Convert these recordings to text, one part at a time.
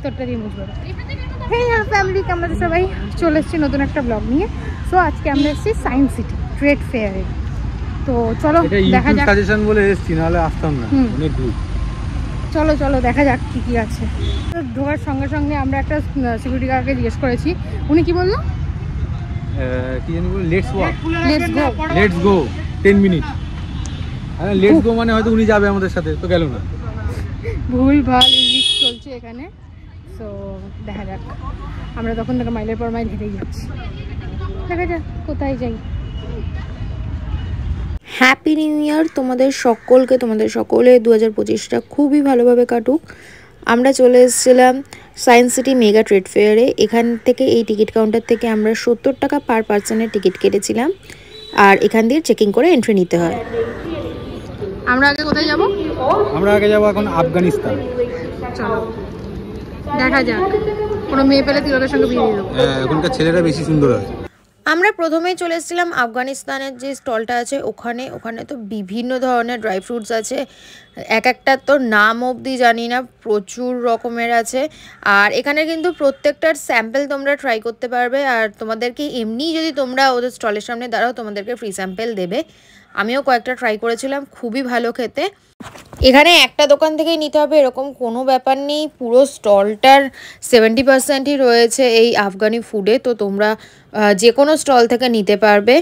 তোরটা দিয়ে মুছবো। হেই হ্যালো ফ্যামিলি, কেমন আছো সবাই? চলে এসেছি নতুন একটা ব্লগ নিয়ে। সো আজকে আমরা এসেছি সায়েন্স সিটি ট্রেড ফেয়ারে। তো চলো দেখা যাক। সাজেশন বলে এসেছি, নাহলে আসতাম না, অনেক দূর। চলো চলো দেখা যাক কি কি আছে। তো ঢোকার সঙ্গে সঙ্গে আমরা একটা সিকিউরিটি গার্ডকে জিজ্ঞেস করেছি, উনি কি বললো? কি জানি বল, let's walk, let's go 10 minute. আরে লেটস গো মানে হয়তো উনি যাবে আমাদের সাথে, তো গেল না। ভুল ভাল ইংলিশ চলছে এখানে। সো দেখা যাক, আমরা তখন থেকে মাইলের পর মাইল হেঁটেই যাচ্ছি। দেখা যাক কোথায় যাই। হ্যাপি নিউ ইয়ার তোমাদের সকলকে, তোমাদের সকলে 2025টা খুবই ভালোভাবে কাটুক। আমরা চলে এসেছিলাম সায়েন্স সিটি মেগা ট্রেড ফেয়ারে। এখান থেকে এই টিকিট কাউন্টার থেকে আমরা 70 টাকা পার পার্সনের টিকিট কেটেছিলাম, আর এখান দিয়ে চেকিং করে এন্ট্রি নিতে হয়। আমরা আগে কোথায় যাব? আমরা আগে যাব এখন আফগানিস্তান। চলো দেখা যাক, কোনো মেয়ে পেলে তিলকের সঙ্গে বিয়ে দিয়ে দেবো। এখনকার ছেলেরা বেশি সুন্দর হয়। আমরা প্রথমেই চলে এসেছিলাম আফগানিস্তানের যে স্টলটা আছে ওখানে তো বিভিন্ন ধরনের ড্রাই ফ্রুটস আছে, এক একটা তো নাম অবধি জানি না, প্রচুর রকমের আছে। আর এখানে কিন্তু প্রত্যেকটার স্যাম্পল তোমরা ট্রাই করতে পারবে, আর তোমাদেরকে এমনি যদি তোমরা ওদের স্টলের সামনে দাঁড়াও তোমাদেরকে ফ্রি স্যাম্পল দেবে। আমিও কয়েকটা ট্রাই করেছিলাম, খুবই ভালো খেতে। এখানে একটা দোকান থেকেই নিতে হবে এরকম কোনো ব্যাপার নেই, পুরো স্টলটার 70%ই রয়েছে এই আফগানি ফুডে। তো তোমরা যে কোনো স্টল থেকে নিতে পারবে।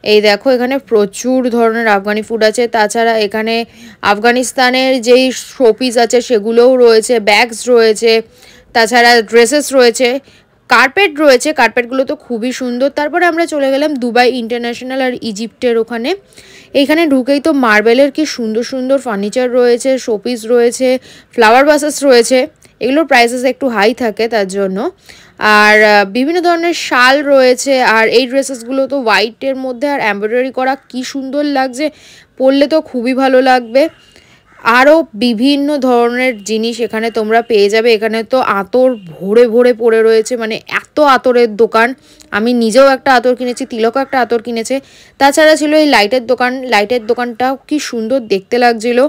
এই দেখো এখানে প্রচুর ধরনের আফগানি ফুড আছে। তাছাড়া এখানে আফগানিস্তানের যেই শোপিস আছে সেগুলোও রয়েছে, ব্যাগস রয়েছে, তাছাড়া ড্রেসেস রয়েছে, কার্পেট রয়েছে। কার্পেটগুলো তো খুবই সুন্দর। তারপরে আমরা চলে গেলাম দুবাই ইন্টারন্যাশনাল আর ইজিপ্টের ওখানে। এইখানে ঢুকেই তো মার্বেলের কি সুন্দর সুন্দর ফার্নিচার রয়েছে, শোপিস রয়েছে, ফ্লাওয়ার ভাসেস রয়েছে। এগুলোর প্রাইসেস একটু হাই থাকে তার জন্য। আর বিভিন্ন ধরনের শাল রয়েছে। আর এই ড্রেসেসগুলো তো হোয়াইটের মধ্যে আর এমব্রয়ডারি করা, কি সুন্দর লাগছে, পরলে তো খুবই ভালো লাগবে। আরও বিভিন্ন ধরনের জিনিস এখানে তোমরা পেয়ে যাবে। এখানে তো আতর ভরে ভরে পড়ে রয়েছে, মানে এত আতরের দোকান। আমি নিজেও একটা আতর কিনেছি, তিলকও একটা আতর কিনেছে। তাছাড়া ছিল এই লাইটের দোকান, লাইটের দোকানটাও কি সুন্দর দেখতে লাগছিল।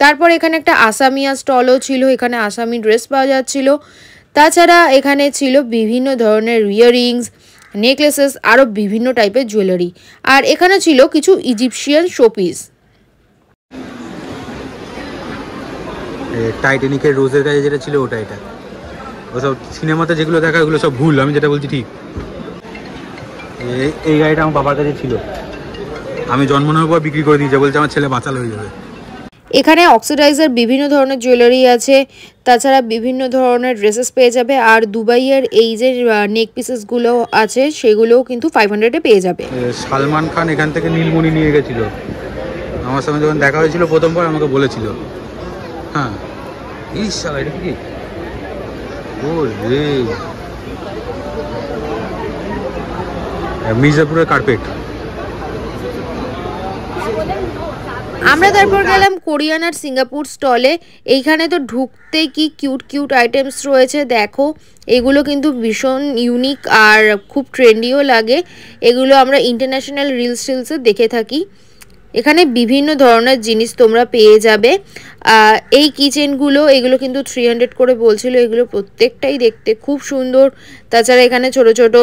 তারপর এখানে একটা আসামিয়া স্টলও ছিল, এখানে আসামি ড্রেস পাওয়া যাচ্ছিল। তাছাড়া এখানে ছিল বিভিন্ন ধরনের ইয়াররিংস, নেকলেসেস, আরও বিভিন্ন টাইপের জুয়েলারি। আর এখানে ছিল কিছু ইজিপশিয়ান শোপিস। টাইটানিকের রোজের কাছে যেটা ছিল ওটা, এটা ওসব সিনেমাতে যেগুলো দেখা ওগুলো সব ভুল, আমি যেটা বলছি ঠিক। এই গাড়িটা আমার বাবার কাছে ছিল, আমি জন্ম নেওয়ার পর বিক্রি করে দিয়েছি, বলছে আমার ছেলে বাঁচাল হয়ে যাবে। এখানে অক্সিডাইজার বিভিন্ন ধরনের জুয়েলারি আছে, তাছাড়া বিভিন্ন ধরনের ড্রেসেস পেয়ে যাবে। আর দুবাইয়ের এই যে নেক পিসেসগুলো আছে সেগুলোও কিন্তু 500-এ পেয়ে যাবে। সালমান খান এখান থেকে নীলমণি নিয়ে গেছিল, আমার সঙ্গে যখন দেখা হয়েছিল প্রথমবার আমাকে বলেছিল। হ্যাঁ, এটা কি ও রে, মির্জাপুরের কার্পেট। আমরা তারপর গেলাম কোরিয়ান আর সিঙ্গাপুর স্টলে। এইখানে তো ঢুকতেই কি কিউট কিউট আইটেমস রয়েছে, দেখো এগুলো কিন্তু ভীষণ ইউনিক আর খুব ট্রেন্ডিও লাগে। এগুলো আমরা ইন্টারন্যাশনাল রিলসে দেখে থাকি। এখানে বিভিন্ন ধরনের জিনিস তোমরা পেয়ে যাবে। এই কিচেনগুলো, এগুলো কিন্তু 300 করে বলছিল। এগুলো প্রত্যেকটাই দেখতে খুব সুন্দর। তাছাড়া এখানে ছোট ছোট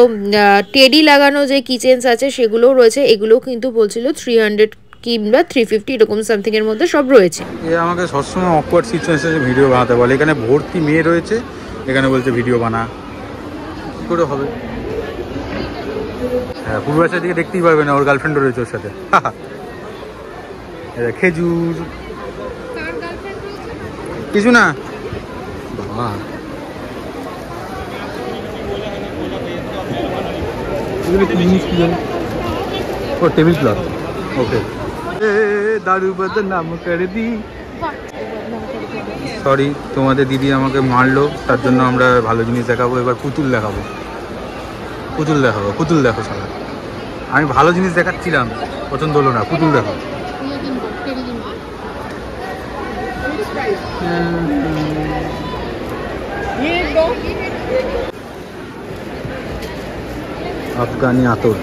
টেডি লাগানো যে কিচেনস আছে সেগুলোও রয়েছে। এগুলোও কিন্তু বলছিল 300 কিংবা 350 এরকম সামথিং এর মধ্যে সব রয়েছে। আমাকে সবসময় অকওয়ার্ড সিচুয়েশনে ভিডিও বানাতে বলে। এখানে ভর্তি মেয়ে রয়েছে, এখানে বলছে ভিডিও বানা, কী করে হবে? হ্যাঁ, পূর্বাশার দিকে দেখতেই পারবে না, ওর গার্লফ্রেন্ডও রয়েছে ওর সাথে। খেজুর কিছু না বাবা, ও টেবিল ক্লথ। ওকে, দারু বদনাম করে দি। সরি, তোমাদের দিদি আমাকে মারলো, তার জন্য আমরা ভালো জিনিস দেখাবো। এবার পুতুল দেখাবো, পুতুল দেখাবো, পুতুল দেখো সালা। আমি ভালো জিনিস দেখাচ্ছিলাম, পছন্দ হলো না, পুতুল দেখো। আফগানি আতর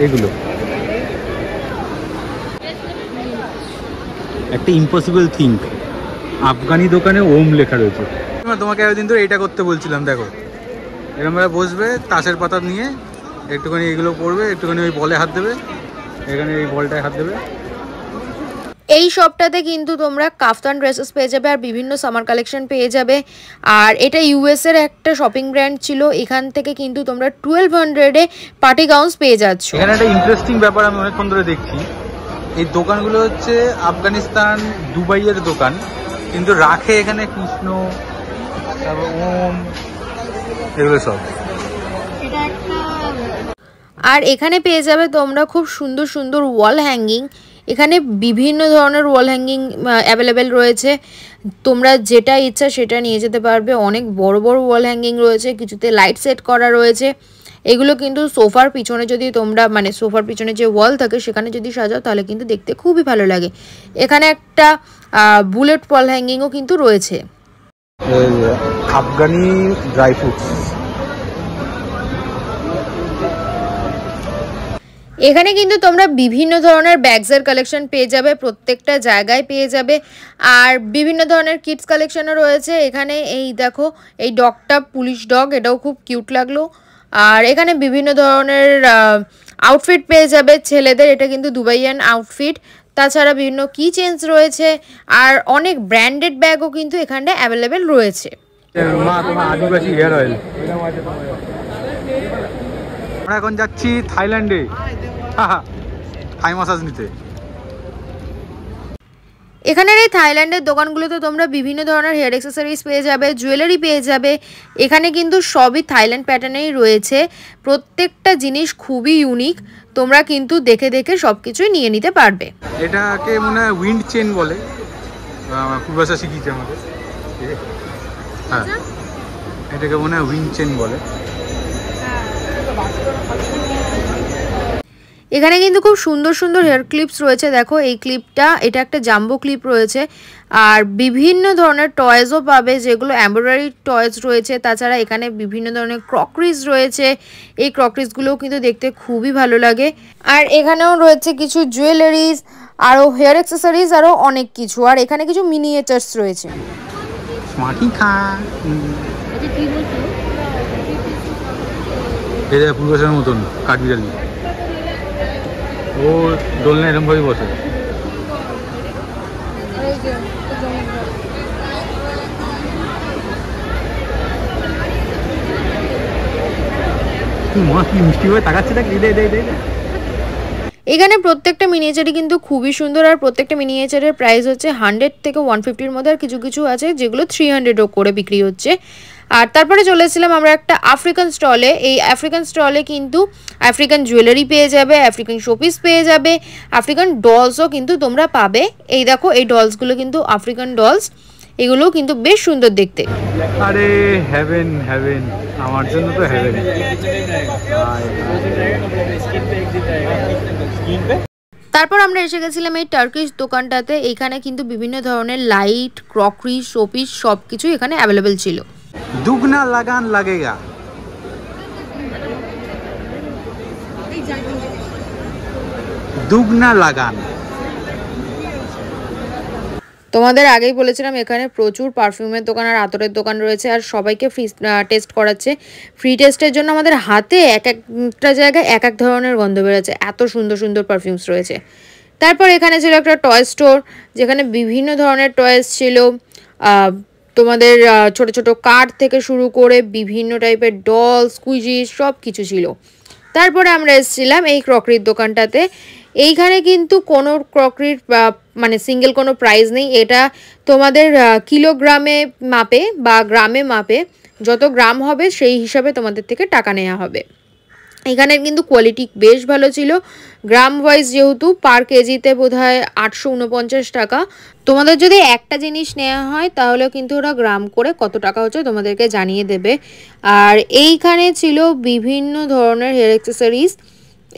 এগুলো একটা ইম্পসিবল থিং। আফগানি দোকানে ওম লেখা রয়েছে। তোমাকে একদিন ধরে এটা করতে বলছিলাম, দেখো এরকম ভাবে বসবে, তাসের পাতা নিয়ে একটুখানি এগুলো পড়বে, একটুখানি ওই বলে হাত দেবে, এখানে এই বলটায় হাত দেবে। এই শপটাতে কিন্তু তোমরা কাফতান ড্রেসেস পেয়ে যাবে আর বিভিন্ন সামার কালেকশন পেয়ে যাবে। আর এটা ইউএস এর একটা শপিং ব্র্যান্ড ছিল, এখান থেকে কিন্তু তোমরা 1200-এ পার্টি গাউন্স পেয়ে যাচ্ছ। এখানে একটা ইন্টারেস্টিং ব্যাপার আমি অনেকক্ষণ ধরে দেখছি, এই দোকানগুলো হচ্ছে আফগানিস্তান দুবাইয়ের দোকান, কিন্তু রাখে এখানে কৃষ্ণ, তারপর ওম, এগুলো সব। আর এখানে পেয়ে যাবে তোমরা খুব সুন্দর সুন্দর ওয়াল হ্যাঙ্গিং। এখানে বিভিন্ন ধরনের ওয়াল হ্যাঙ্গিং অ্যাভেলেবেল রয়েছে, তোমরা যেটা ইচ্ছা সেটা নিয়ে যেতে পারবে। অনেক বড় বড় ওয়াল হ্যাঙ্গিং রয়েছে, কিছুতে লাইট সেট করা রয়েছে। এগুলো কিন্তু সোফার পিছনে যদি তোমরা মানে সোফার পিছনে যে ওয়াল থাকে সেখানে যদি সাজাও তাহলে কিন্তু দেখতে খুবই ভালো লাগে। এখানে একটা বুলেট ওয়াল হ্যাঙ্গিংও কিন্তু রয়েছে। আফগানি ড্রাই ফ্রুটস, এখানে কিন্তু তোমরা বিভিন্ন ধরনের ব্যাগসের কালেকশন পেয়ে যাবে, প্রত্যেকটা জায়গায় পেয়ে যাবে। আর বিভিন্ন ধরনের কিডস কালেকশনও রয়েছে এখানে। এই দেখো এই ডগটা পুলিশ ডগ, এটাও খুব কিউট লাগলো। আর এখানে বিভিন্ন ধরনের আউটফিট পেয়ে যাবে ছেলেদের, এটা কিন্তু দুবাইয়ান আউটফিট। তাছাড়া বিভিন্ন কি চেঞ্জ রয়েছে আর অনেক ব্র্যান্ডেড ব্যাগও কিন্তু এখানে অ্যাভেলেবেল রয়েছে। আদিবাসী হেয়ার অয়েল। আমরা এখন যাচ্ছি থাইল্যান্ডে থাই মাসাজ নিতে। এখানের এই থাইল্যান্ডের দোকানগুলোতে তোমরা বিভিন্ন ধরনের হেয়ার অ্যাক্সেসরিজ পেয়ে যাবে, জুয়েলারি পেয়ে যাবে। এখানে কিন্তু সবই থাইল্যান্ড প্যাটার্নেই রয়েছে, প্রত্যেকটা জিনিস খুবই ইউনিক। তোমরা কিন্তু দেখে দেখে সব কিছুই নিয়ে নিতে পারবে। এটাকে মনে হয় উইন্ড চেন বলে, পূর্বাশা শিখিয়েছে আমাকে। হ্যাঁ, এটাকে মনে হয় উইন্ড চেন বলে। এখানে কিন্তু খুব সুন্দর সুন্দর হেয়ার ক্লিপস রয়েছে। দেখো এই ক্লিপটা, এটা একটা জাম্বো ক্লিপ রয়েছে। আর বিভিন্ন ধরনের টয়েসও পাবে, যেগুলো এমব্রয়ডারি টয়েস রয়েছে। তাছাড়া এখানে বিভিন্ন ধরনের ক্রকারিজ রয়েছে, এই ক্রকারিজগুলোও কিন্তু দেখতে খুবই ভালো লাগে। আর এখানেও রয়েছে কিছু জুয়েলারিজ, আরও হেয়ার অ্যাক্সেসরিজ, আরও অনেক কিছু। আর এখানে কিছু মিনিয়েচার্স রয়েছে। পূর্বাশার মতন কাঠবিড়ালি, ও দোলনা এরকম ভাবে বসে। মিষ্টি ভাবে তাকাচ্ছে, এখানে প্রত্যেকটা মিনিয়েচারই কিন্তু খুবই সুন্দর। আর প্রত্যেকটা মিনিয়েচারের প্রাইস হচ্ছে 100 থেকে 150-এর মধ্যে। আর কিছু কিছু আছে যেগুলো 300-ও করে বিক্রি হচ্ছে। আর তারপরে চলে এসেছিলাম আমরা একটা আফ্রিকান স্টলে। এই আফ্রিকান স্টলে কিন্তু আফ্রিকান জুয়েলারি পেয়ে যাবে, আফ্রিকান শোপিস পেয়ে যাবে, আফ্রিকান ডলসও কিন্তু তোমরা পাবে। এই দেখো এই ডলসগুলো কিন্তু আফ্রিকান ডলস, এগুলোও কিন্তু বেশ সুন্দর দেখতে। আরে হেভেন হেভেন, আমার জন্য তো হেভেন। তারপর আমরা এসে গেছিলাম এই টার্কিশ দোকানটাতে। এখানে কিন্তু বিভিন্ন ধরনের লাইট, ক্রকারি, শোপিস সব কিছু এখানে অ্যাভেলেবেল ছিল। দুগনা লাগান লাগেগা, দুগনা লাগান। তোমাদের আগেই বলেছিলাম এখানে প্রচুর পারফিউমের দোকান আর আতরের দোকান রয়েছে। আর সবাইকে ফ্রি টেস্ট করাচ্ছে। ফ্রি টেস্টের জন্য আমাদের হাতে এক একটা জায়গায় এক এক ধরনের গন্ধ বেরোচ্ছে, এত সুন্দর সুন্দর পারফিউমস রয়েছে। তারপর এখানে ছিল একটা টয় স্টোর, যেখানে বিভিন্ন ধরনের টয়েস ছিল। তোমাদের ছোট ছোট কার থেকে শুরু করে বিভিন্ন টাইপের ডল, স্কুইজি সব কিছু ছিল। তারপরে আমরা এসেছিলাম এই ক্রকারির দোকানটাতে। এইখানে কিন্তু কোনো ক্রকারির মানে সিঙ্গেল কোনো প্রাইস নেই, এটা তোমাদের কিলোগ্রামে মাপে বা গ্রামে মাপে, যত গ্রাম হবে সেই হিসাবে তোমাদের থেকে টাকা নেওয়া হবে। এখানের কিন্তু কোয়ালিটি বেশ ভালো ছিল। গ্রাম ওয়াইজ যেহেতু পার কেজিতে বোধহয় 849 টাকা। তোমাদের যদি একটা জিনিস নেওয়া হয় তাহলে কিন্তু ওরা গ্রাম করে কত টাকা হচ্ছে তোমাদেরকে জানিয়ে দেবে। আর এইখানে ছিল বিভিন্ন ধরনের হেয়ার অ্যাক্সেসরিজ,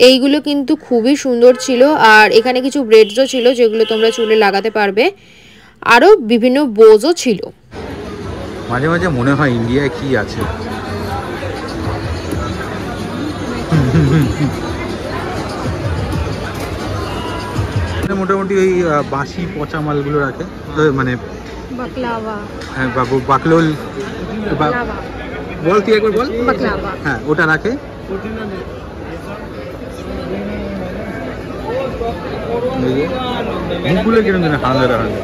এইগুলো কিন্তু খুবই সুন্দর ছিল। আর এখানে কিছু ব্রেডসও ছিল যেগুলো তোমরা চুলে লাগাতে পারবে, আরও বিভিন্ন বোজও ছিল। মাঝে মাঝে মনে হয় ইন্ডিয়ায় কি আছে। মোটামুটি ওই বাসি পচা মালগুলো রাখে, মানে বাকলাওয়া। হ্যাঁ বাবু বাকলোল বল, তুই একবার বল। বাকলাওয়া, হ্যাঁ ওটা রাখে। মুখগুলো কিরকম যেন হালদা হালদা।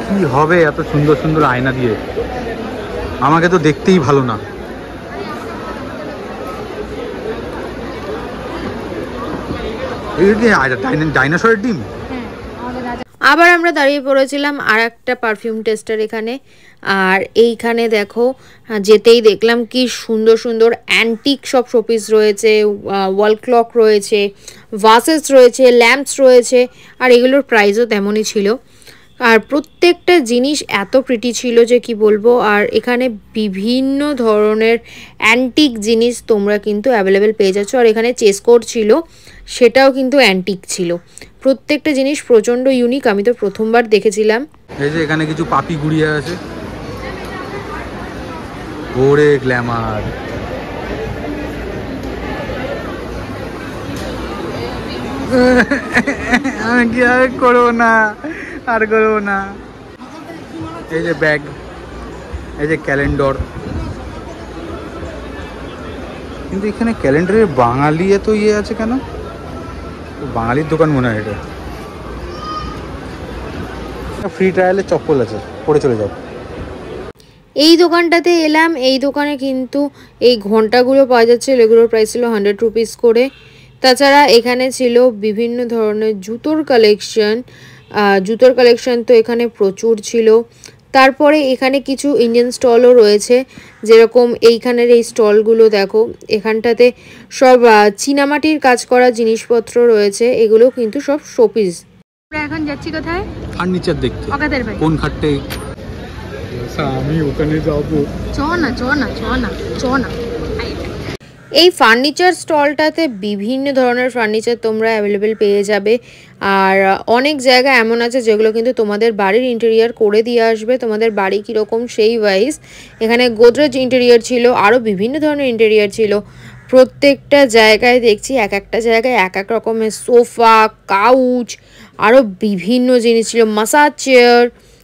কি হবে এত সুন্দর সুন্দর আয়না দিয়ে? আমাকে তো দেখতেই ভালো না। ডাইনোসরের ডিম। আবার আমরা দাঁড়িয়ে পড়েছিলাম আর একটা পারফিউম টেস্টার এখানে। আর এইখানে দেখো যেতেই দেখলাম কি সুন্দর সুন্দর অ্যান্টিক সব শোপিস রয়েছে, ওয়াল ক্লক রয়েছে, ভাসেস রয়েছে, ল্যাম্পস রয়েছে। আর এগুলোর প্রাইসও তেমনই ছিল। আর প্রত্যেকটা জিনিস এত প্রিটি ছিল যে কি বলবো। আর এখানে বিভিন্ন ধরনের অ্যান্টিক জিনিস তোমরা কিন্তু অ্যাভেলেবেল পেয়ে যাচ্ছ। আর এখানে চেসকোর ছিল, সেটাও কিন্তু অ্যান্টিক ছিল। প্রত্যেকটা জিনিস প্রচণ্ড ইউনিক, আমি তো প্রথমবার দেখেছিলাম। এই যে এখানে কিছু পাপি গুড়িয়া আছে, ওরে গ্ল্যামার। আমি কি আর করবো না, আর করবো না। এই যে ব্যাগ, এই যে ক্যালেন্ডার। কিন্তু এখানে ক্যালেন্ডারের বাঙালি এত ইয়ে আছে কেন? বাঙালির দোকান মনে হয় এটা। ফ্রি ট্রায়ালের চপ্পল আছে, পরে চলে যাও। এই দোকানটাতে এলাম, এই দোকানে কিন্তু এই ঘন্টাগুলো পাওয়া যাচ্ছে, এগুলোর প্রাইস ছিল 100 রুপিস করে। তাছাড়া এখানে ছিল বিভিন্ন ধরনের জুতোর কালেকশন। জুতোর কালেকশন তো এখানে প্রচুর ছিল। তারপরে এখানে কিছু ইন্ডিয়ান স্টলও রয়েছে, যেরকম এইখানের এই স্টলগুলো দেখো, এখানটাতে সব চীনামাটির কাজ করা জিনিসপত্র রয়েছে। এগুলো কিন্তু সব শোপিস। আমরা এখন যাচ্ছি কোথায়? ফার্নিচার দেখতে। অকাদের ভাই কোন খাটে? আমি ওখানে যাবো। চ না চ না চ না চ না। এই ফার্নিচার স্টলটাতে বিভিন্ন ধরনের ফার্নিচার তোমরা অ্যাভেলেবেল পেয়ে যাবে। আর অনেক জায়গা এমন আছে যেগুলো কিন্তু তোমাদের বাড়ির ইন্টেরিয়ার করে দিয়ে আসবে, তোমাদের বাড়ি কীরকম সেই ওয়াইজ। এখানে গোদরেজ ইন্টেরিয়ার ছিল, আরও বিভিন্ন ধরনের ইন্টেরিয়ার ছিল। প্রত্যেকটা জায়গায় দেখছি এক একটা জায়গায় এক এক রকমের সোফা, কাউচ, আরও বিভিন্ন জিনিস ছিল, মাসাজ চেয়ার।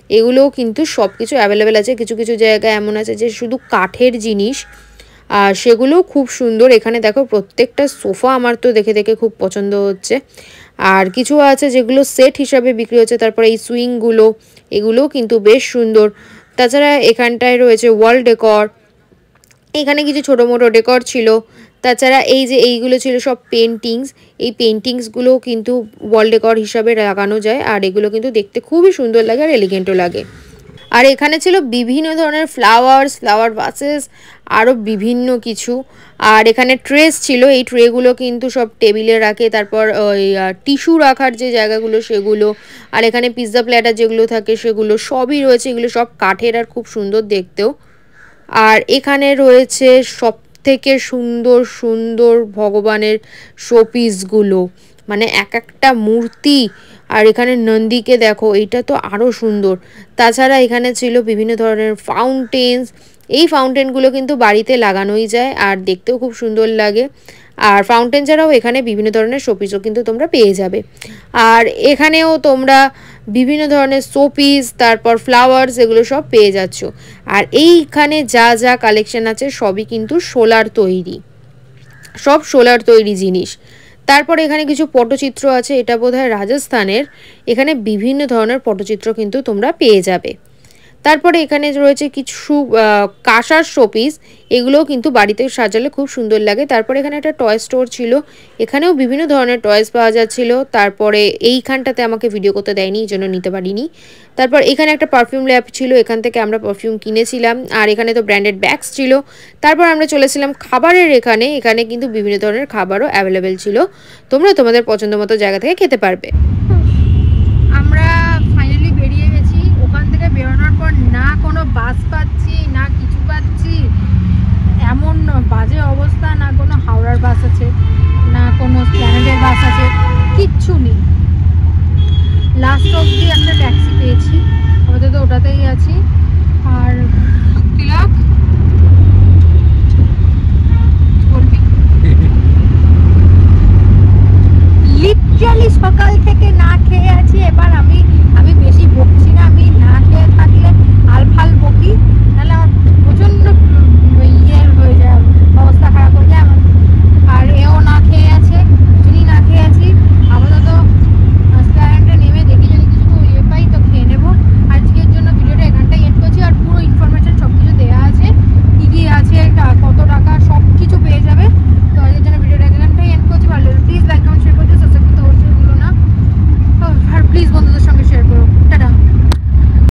এগুলোও কিন্তু সব কিছু অ্যাভেলেবেল আছে। কিছু কিছু জায়গায় এমন আছে যে শুধু কাঠের জিনিস, সেগুলোও খুব সুন্দর। এখানে দেখো প্রত্যেকটা সোফা আমার তো দেখে দেখে খুব পছন্দ হচ্ছে। আর কিছু আছে যেগুলো সেট হিসাবে বিক্রি হচ্ছে। তারপরে এই সুইংগুলো, এগুলোও কিন্তু বেশ সুন্দর। তাছাড়া এখানটায় রয়েছে ওয়াল ডেকর, এখানে কিছু ছোটো মোটো ডেকর ছিল। তাছাড়া এই যে এইগুলো ছিল সব পেন্টিংস, এই পেন্টিংসগুলোও কিন্তু ওয়াল ডেকর হিসাবে লাগানো যায়। আর এগুলো কিন্তু দেখতে খুবই সুন্দর লাগে আর এলিগেন্টও লাগে। আর এখানে ছিল বিভিন্ন ধরনের ফ্লাওয়ার ভাসেস, আরও বিভিন্ন কিছু। আর এখানে ট্রেস ছিল, এই ট্রেগুলো কিন্তু সব টেবিলে রাখে। তারপর ওই টিস্যু রাখার যে জায়গাগুলো সেগুলো। আর এখানে পিৎজা প্ল্যাটার যেগুলো থাকে সেগুলো সবই রয়েছে। এগুলো সব কাঠের আর খুব সুন্দর দেখতেও। আর এখানে রয়েছে সব থেকে সুন্দর সুন্দর ভগবানের শোপিসগুলো, মানে এক একটা মূর্তি। আর এখানে নন্দীকে দেখো, এইটা তো আরও সুন্দর। তাছাড়া এখানে ছিল বিভিন্ন ধরনের ফাউন্টেন্স। এই ফাউন্টেনগুলো কিন্তু বাড়িতে লাগানোই যায় আর দেখতেও খুব সুন্দর লাগে। আর ফাউন্টেন ছাড়াও এখানে বিভিন্ন ধরনের শোপিসও কিন্তু তোমরা পেয়ে যাবে। আর এখানেও তোমরা বিভিন্ন ধরনের শোপিস, তারপর ফ্লাওয়ার্স, এগুলো সব পেয়ে যাচ্ছ। আর এইখানে যা যা কালেকশন আছে সবই কিন্তু সোলার তৈরি, সব সোলার তৈরি জিনিস। তারপর এখানে কিছু পটচিত্র আছে, এটা বোধহয় রাজস্থানের। এখানে বিভিন্ন ধরনের পটচিত্র কিন্তু তোমরা পেয়ে যাবে। তারপরে এখানে রয়েছে কিছু কাঁসার শোপিস, এগুলোও কিন্তু বাড়িতে সাজালে খুব সুন্দর লাগে। তারপরে এখানে একটা টয় স্টোর ছিল, এখানেও বিভিন্ন ধরনের টয়েস পাওয়া যাচ্ছিল। তারপরে এইখানটাতে আমাকে ভিডিও করতে দেয়নি, এই জন্য নিতে পারিনি। তারপর এখানে একটা পারফিউম ল্যাব ছিল, এখান থেকে আমরা পারফিউম কিনেছিলাম। আর এখানে তো ব্র্যান্ডেড ব্যাগস ছিল। তারপর আমরা চলেছিলাম খাবারের এখানে, এখানে কিন্তু বিভিন্ন ধরনের খাবারও অ্যাভেলেবেল ছিল, তোমরা তোমাদের পছন্দ মতো জায়গা থেকে খেতে পারবে।